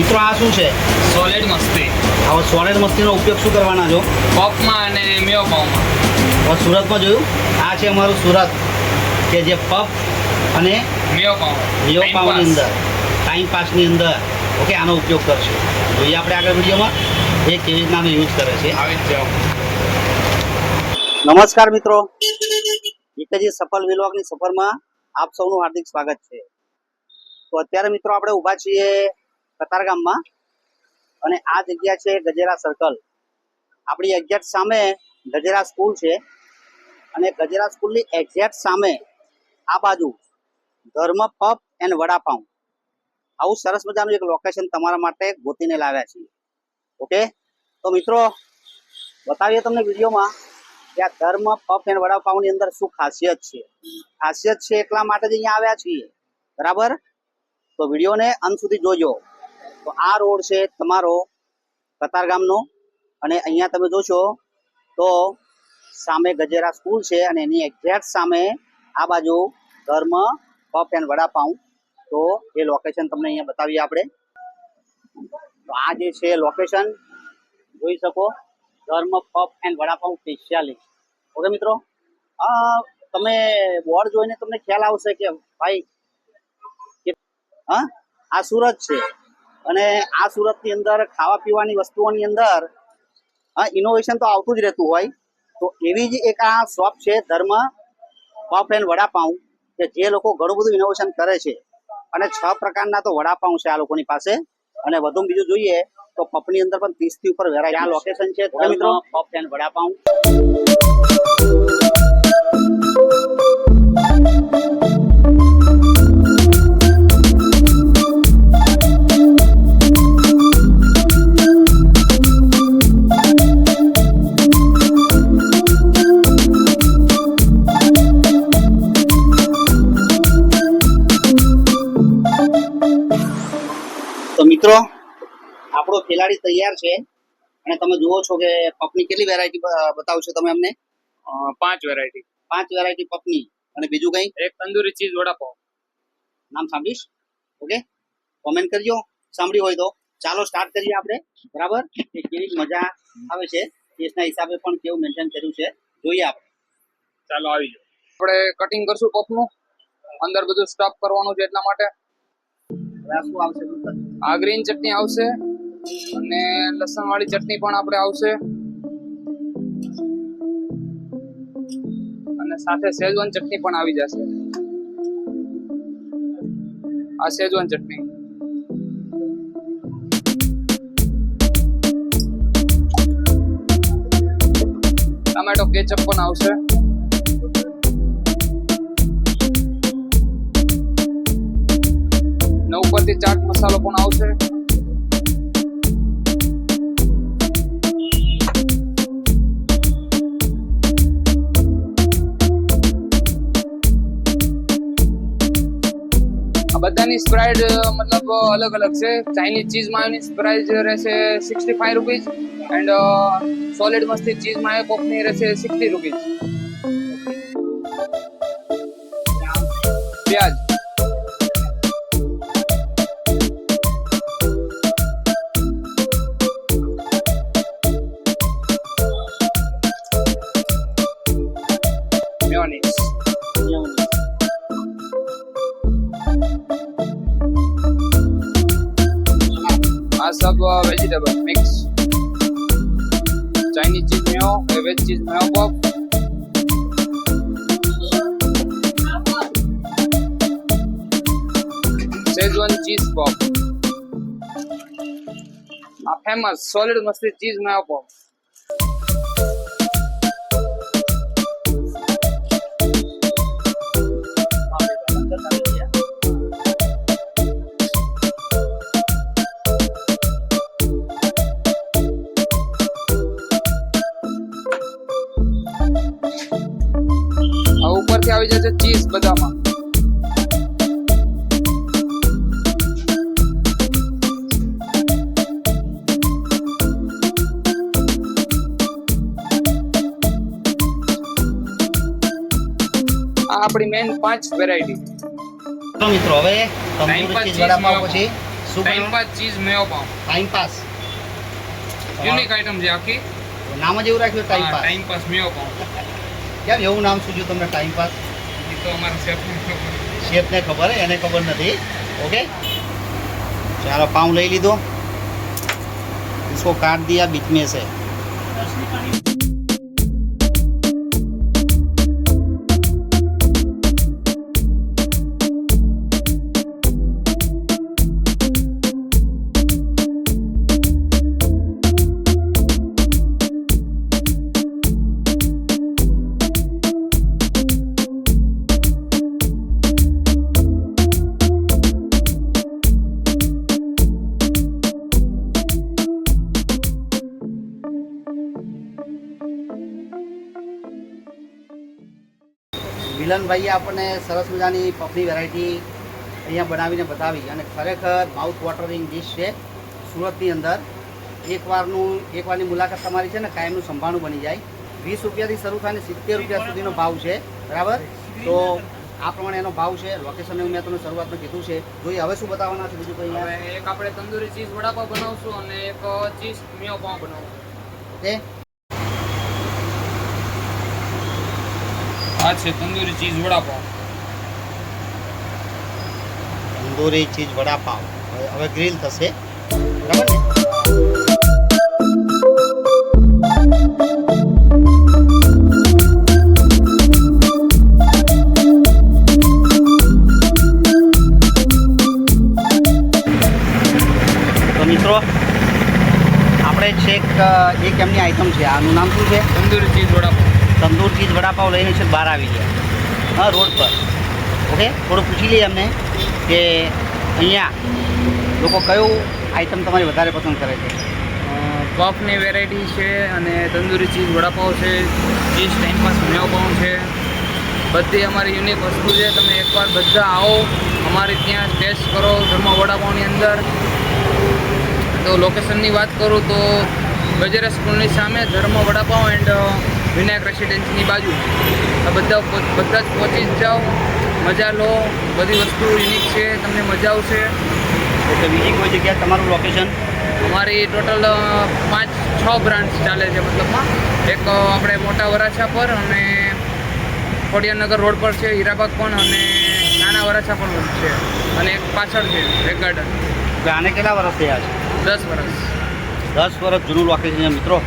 મિત્રો આ શું છે? સોલિડ મસ્તી હવે સોલિડ મસ્તીનો ઉપયોગ શું કરવાના છો? પફમાં અને મિયો પાઉમાં. હવે સુરતમાં જોયું, આ છે અમારું સુરત કે જે પફ અને મિયો પાઉં મિયો પાઉની અંદર ટાઈમ પાસની અંદર ઓકે આનો ઉપયોગ કરશું. જોઈએ આપણે આગળ વિડીયોમાં એ કેવી રીતના આનો યુઝ કરે છે. આવી જ જાઓ. નમસ્કાર મિત્રો, એકજી સફળ વિલોગની સફરમાં આપ સૌનું હાર્દિક સ્વાગત છે. તો અત્યારે મિત્રો આપણે ઊભા છીએ કતારગામમાં અને આ જગ્યા છે ગજેરા સર્કલ. આપણી એક્ઝેક્ટ સામે ગજેરા સ્કૂલ છે અને ગજેરા સ્કૂલની એક્ઝેક્ટ સામે આ બાજુ ધર્મ પફ એન્ડ વડાપાઉં આવું સરસ મજાનું એક લોકેશન તમારા માટે ગોતીને લાવ્યા છીએ. ઓકે, તો મિત્રો બતાવીએ તમને વિડીયોમાં કે આ ધર્મ પફ એન્ડ વડાપાઉંની અંદર શું ખાસિયત છે. ખાસિયત છે એટલા માટે જ અહીંયા આવ્યા છીએ, બરાબર? તો વિડીયોને અંત સુધી જોજો. તો આ રોડ છે તમારો કતારગામનો અને અહીંયા તમે જોશો તો સામે ગજેરા સ્કૂલ છે અને એની એક્ઝેક્ટ સામે આ બાજુ ધર્મ પફ એન્ડ વડાપાઉં. તો એ લોકેશન તમને અહીંયા બતાવીએ આપણે. તો આ જે છે લોકેશન જોઈ શકો, ધર્મ puff and vada pav specialist. Okay મિત્રો, તમે બોર્ડ જોઈને તમને ખ્યાલ આવશે કે ભાઈ હા આ સુરત છે અને આ સુરતની અંદર ખાવા પીવાની વસ્તુઓની અંદર ઇનોવેશન તો આવતું જ રહેતું હોય. તો એવી જ એક આ શોપ છે ધર્મ પફ એન્ડ વડાપાઉં કે જે લોકો ઘણું બધું ઇનોવેશન કરે છે અને 6 પ્રકારના તો વડાપાઉં છે આ લોકોની પાસે. અને વધુ બીજું જોઈએ તો પફની અંદર પણ 30 થી ઉપર વેરાયટી. આ લોકેશન છે મિત્રો પફ એન્ડ વડાપાઉં. તો મિત્રો આપણો ખેલાડી તૈયાર છે અને તમે જુઓ છો કે પફની કેટલી વેરાયટી બતાવશો તમે અમને? 5 વેરાયટી. 5 વેરાયટી પફની અને બીજું કંઈ? એક તંદૂરી ચીઝ વડાપાઉં. નામ સાંભળીશ? ઓકે, કોમેન્ટ કરજો સાંભળ્યું હોય તો. ચાલો સ્ટાર્ટ કરીએ આપણે, બરાબર? કે કેવી મજા આવે છે ટેસ્ટના હિસાબે પણ કેવું મેન્ટેન કર્યું છે જોઈએ આપણે. ચાલો આવી જાઓ. આપણે કટિંગ કરશું પફનું, અંદર બધું સ્ટફ કરવાનું છે એટલા માટે. શું આવશે? આ ગ્રીન ચટણી આવશે અને લસણ વાળી ચટણી પણ આપણે આવશે અને સાથે શેઝવાન ચટણી પણ આવી જશે. આ શેઝવાન ચટણી, ટમેટો કેચઅપ પણ આવશે. ને ઉપરથી ચાટ મસાલો પણ આવશે. આ બધાની સ્પ્રાઇડ મતલબ અલગ અલગ છે. ચાઇનીઝ ચીઝ માયોનીઝ પ્રાઇસ રહેશે 65 રૂપીઝ એન્ડ સોલિડ મસ્તી ચીઝ માયો પોપની રહેશે 60 રૂપીઝ. પ્યાજ, मेयोनीज, આ सब वेजिटेबल मिक्स. चाइनीज चीज मेयो, वेज चीज मेयो पफ, शेजवान चीज पफ, આ ફેમસ સોલિડ મસ્તી ચીઝ મેયો પફ. ઉપરથી આવી જશે ચીઝ બધામાં. આ આપણી મેન 5 વેરાયટી. મિત્રો હવે તંદૂરી ચીઝ વડાપાઉં પછી શું ટાઈમ પાસ ચીઝ મેયો પાવ ટાઈમ પાસ યુનિક આઈટમ છે આખી. નામ જ એવું રાખ્યું ટાઈમ પાસ. ટાઈમ પાસ મેયો પાવ. કેમ એવું નામ સૂચ્યું તમને ટાઈમ પાસ? એ તો અમારા શેફને ખબર હે, એને ખબર નથી. ओके चलो पाँव ले लीधो, इसको काट दिया बीच में से. મિલનભાઈએ આપણને સરસ મજાની પફની વેરાયટી અહીંયા બનાવીને બતાવી અને ખરેખર માઉથ વોટરિંગ ડિશ છે. સુરતની અંદર એકવારની મુલાકાત તમારી છે ને કાયમનું સંભાળનું બની જાય. 20 રૂપિયાથી શરૂ થાય ને 70 રૂપિયા સુધીનો ભાવ છે, બરાબર? તો આ પ્રમાણે એનો ભાવ છે. લોકેશન મેં તમને શરૂઆતમાં કીધું છે. જોઈએ હવે શું બતાવવાના છે બીજું કંઈ? હવે એક આપણે તંદૂરી ચીઝ વડાપાવ બનાવશું અને એક ચીઝ મિયો પાવ બનાવશું. તે આ છે તંદૂરી ચીઝ વડાપાવ. તંદૂરી ચીઝ વડાપાવ હવે ગ્રીલ થશે, બરાબર ને? તો મિત્રો આપણે છેક એક એમની આઈટમ છે, આનું નામ શું છે? તંદૂરી ચીઝ વડાપાવ. તંદૂર ચીઝ વડાપાવ લઈને છે બહાર આવી ગયા, હા, રોડ પર. ઓકે, થોડું પૂછી લઈએ એમને કે અહીંયા લોકો કયું આઈટમ તમારી વધારે પસંદ કરે છે. પફની વેરાયટી છે અને તંદૂરી ચીઝ વડાપાવ છે, ચીઝ ટાઈમ પાસ મેયો પાવ છે. બધી અમારી યુનિક વસ્તુ છે. તમે એકવાર બધા આવો, અમારે ત્યાં ટેસ્ટ કરો ધર્મ વડાપાવની અંદર. તો લોકેશનની વાત કરું તો ગજેરા સ્કૂલની સામે ધર્મ વડાપાવ એન્ડ વિનાયક રેસિડેન્સીની બાજુ. આ બધા જ પહોંચી જ જાઓ, મજા લો. બધી વસ્તુ યુનિક છે, તમને મજા આવશે. ઓકે, બીજી કોઈ જગ્યાએ તમારું લોકેશન? અમારી ટોટલ 5-6 બ્રાન્ચ ચાલે છે. મતલબમાં એક આપણે મોટા વરાછા પર અને ખોડિયારનગર રોડ પર છે, હીરાબાગ પણ, અને નાના વરાછા પણ છે, અને એક પાછળ છે રેક ગાર્ડન. એટલે આને કેટલા વર્ષ થયા છે? 10 વર્ષ. 10 વર્ષ જૂનું લોકેશન છે મિત્રો.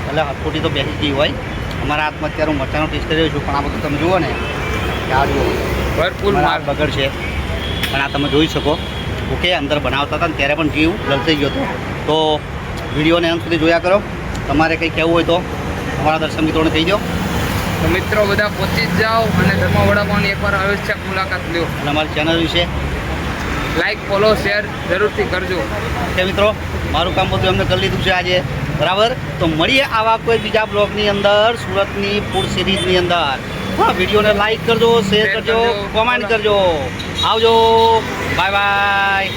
એટલે હથોટી તો બેસી ગઈ હોય. અમારા હાથમાં અત્યારે હું મરચાનો ટેસ્ટ કરી રહ્યો છું, પણ આ બધું તમે જુઓ ને કે આ જુઓ ભરપૂર માલ બગડ છે, પણ આ તમે જોઈ શકો. ઓકે, અંદર બનાવતા હતા ને ત્યારે પણ જીવ લલચાઈ ગયો હતો. તો વિડીયોને અંત સુધી જોયા કરો. તમારે કંઈ કહેવું હોય તો અમારા દર્શક મિત્રોને કહી દો. તો મિત્રો બધા પહોંચી જ જાઓ અને ધર્મ વડાપાવની એકવાર આવશ્યક મુલાકાત લો. અને અમારી ચેનલ વિશે લાઈક, ફોલો, શેર જરૂરથી કરજો. ઓકે મિત્રો, મારું કામ બધું એમને કરી લીધું છે આજે, બરાબર? તો મળીએ આવા કોઈ બીજા બ્લોગની અંદર, સુરતની ફૂડ સિરીઝની અંદર. હા, વિડીયોને લાઈક કરજો, શેર કરજો, કોમેન્ટ કરજો. આવજો, બાય બાય.